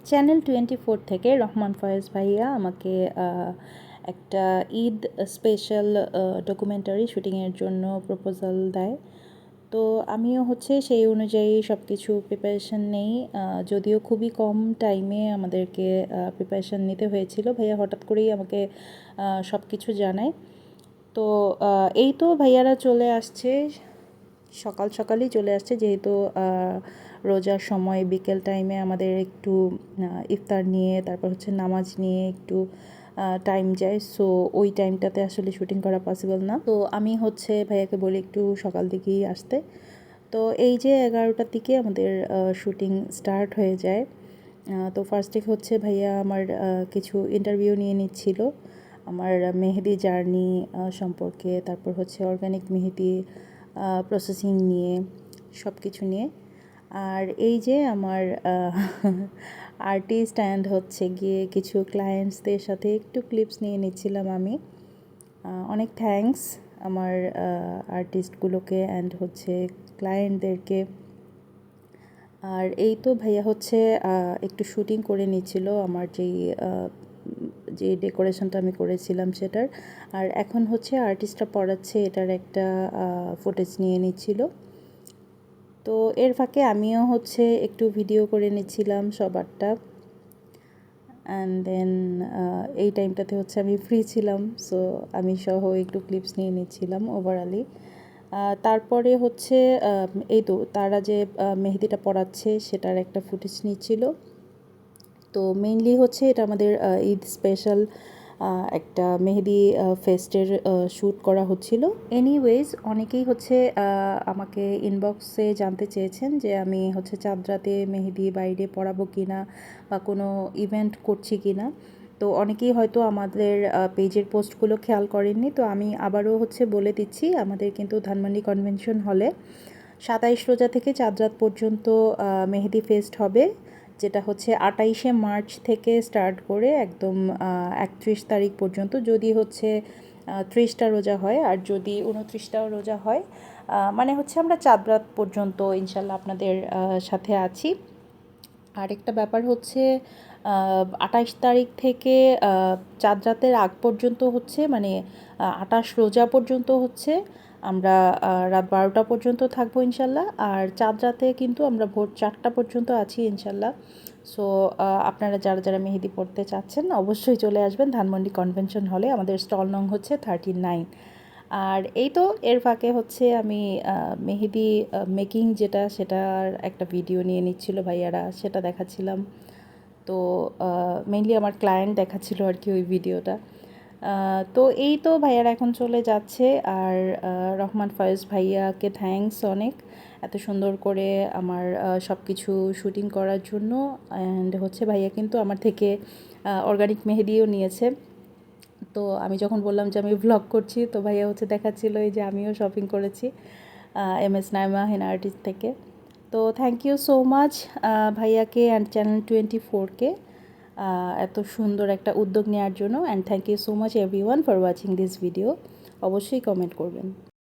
Channel 24 থেকে রহমান ফয়েজ ভাইয়া আমাকে একটা ঈদ স্পেশাল ডকুমেন্টারি শুটিংয়ের জন্য প্রপোজাল দেয়। তো আমিও সেই অনুযায়ী সব কিছু প্রিপারেশন নেই। যদিও খুবই কম টাইমে আমাদেরকে প্রিপারেশন নিতে হয়েছিল, ভাইয়া হঠাৎ করেই আমাকে সব কিছু জানায়। তো এই তো ভাইয়ারা চলে আসছে, সকাল সকালই চলে আসছে, যেহেতু রোজার সময় বিকেল টাইমে আমাদের একটু ইফতার নিয়ে তারপর নামাজ নিয়ে একটু টাইম যায়। সো ওই টাইমটাতে আসলে শুটিং করা পসিবল না। তো আমি ভাইয়াকে বলি একটু সকাল দিকেই আসতে। তো এই যে 11টার দিকে আমাদের শুটিং স্টার্ট হয়ে যায়। তো ফার্স্টে ভাইয়া আমার কিছু ইন্টারভিউ নিয়ে নিচ্ছিল আমার মেহেদি জার্নি সম্পর্কে, তারপর অর্গানিক মেহেদি প্রসেসিং নিয়ে, সব কিছু নিয়ে। আর এই যে আমার আর্টিস্ট অ্যান্ড গিয়ে কিছু ক্লায়েন্টসদের সাথে একটু ক্লিপস নিয়ে নিচ্ছিলাম আমি। অনেক থ্যাঙ্কস আমার আর্টিস্টগুলোকে অ্যান্ড ক্লায়েন্টদেরকে। আর এই তো ভাইয়া একটু শুটিং করে নিচ্ছিল আমার যে ডেকোরেশনটা আমি করেছিলাম সেটার। আর এখন আর্টিস্টটা পড়াচ্ছে, এটার একটা ফুটেজ নিয়ে নিচ্ছিল। তো এর ফাঁকে আমিও একটু ভিডিও করে নিচ্ছিলাম সবারটা। অ্যান্ড দেন এই টাইমটাতে আমি ফ্রি ছিলাম, সো আমি সহ একটু ক্লিপস নিয়ে নিচ্ছিলাম ওভারঅলি। তারপরে এই তো তারা যে মেহেদিটা পড়াচ্ছে সেটার একটা ফুটেজ নিচ্ছিল। তো মেইনলি এটা আমাদের ঈদ স্পেশাল একটা মেহেদি ফেস্টের শ্যুট করা হচ্ছিল। এনিওয়েজ অনেকেই আমাকে ইনবক্সে জানতে চেয়েছেন যে আমি চাঁদ রাতে মেহেদি বাইরে পড়াবো কি না, বা কোনো ইভেন্ট করছি কি না। তো অনেকেই হয়তো আমাদের পেজের পোস্টগুলো খেয়াল করেননি। তো আমি আবারও বলে দিচ্ছি, আমাদের কিন্তু ধানমন্ডি কনভেনশন হলে 27 রোজা থেকে চাঁদ রাত পর্যন্ত মেহেদি ফেস্ট হবে, যেটা 28শে মার্চ থেকে স্টার্ট করে একদম 31 তারিখ পর্যন্ত। যদি 30টা রোজা হয় আর যদি 29টাও রোজা হয়, মানে আমরা চাঁদ রাত পর্যন্ত ইনশাল্লাহ আপনাদের সাথে আছি। আরেকটা ব্যাপার 28 তারিখ থেকে চাঁদ রাতের আগ পর্যন্ত মানে 28 রোজা পর্যন্ত আমরা রাত 12টা পর্যন্ত থাকবো ইনশাল্লাহ। আর চাঁদ রাতে কিন্তু আমরা ভোর 4টা পর্যন্ত আছি ইনশাল্লাহ। সো আপনারা যারা যারা মেহেদি পড়তে চাচ্ছেন অবশ্যই চলে আসবেন ধানমন্ডি কনভেনশন হলে। আমাদের স্টল নং 39। আর এই তো এর ফাঁকে আমি মেহেদি মেকিং সেটার একটা ভিডিও নিয়ে নিচ্ছিল ভাইয়ারা, সেটা দেখাচ্ছিলাম। তো মেইনলি আমার ক্লায়েন্ট দেখাচ্ছিল আর কি ওই ভিডিওটা। তো এই তো ভাইয়ারা এখন চলে যাচ্ছে। আর রহমান ফয়েজ ভাইয়াকে থ্যাঙ্কস অনেক, এত সুন্দর করে আমার সব কিছু শুটিং করার জন্য। অ্যান্ড ভাইয়া কিন্তু আমার থেকে অর্গানিক মেহেদিও নিয়েছে। তো আমি যখন বললাম যে আমি ভ্লগ করছি, তো ভাইয়া দেখাচ্ছিল এই যে আমিও শপিং করেছি MS নাইমা হেনা আর্টিস্ট থেকে। তো থ্যাংক ইউ সো মাচ ভাইয়াকে অ্যান্ড চ্যানেল 24কে এত সুন্দর একটা উদ্যোগ নেওয়ার জন্য। And thank you so much everyone for watching this video. অবশ্যই কমেন্ট করবেন।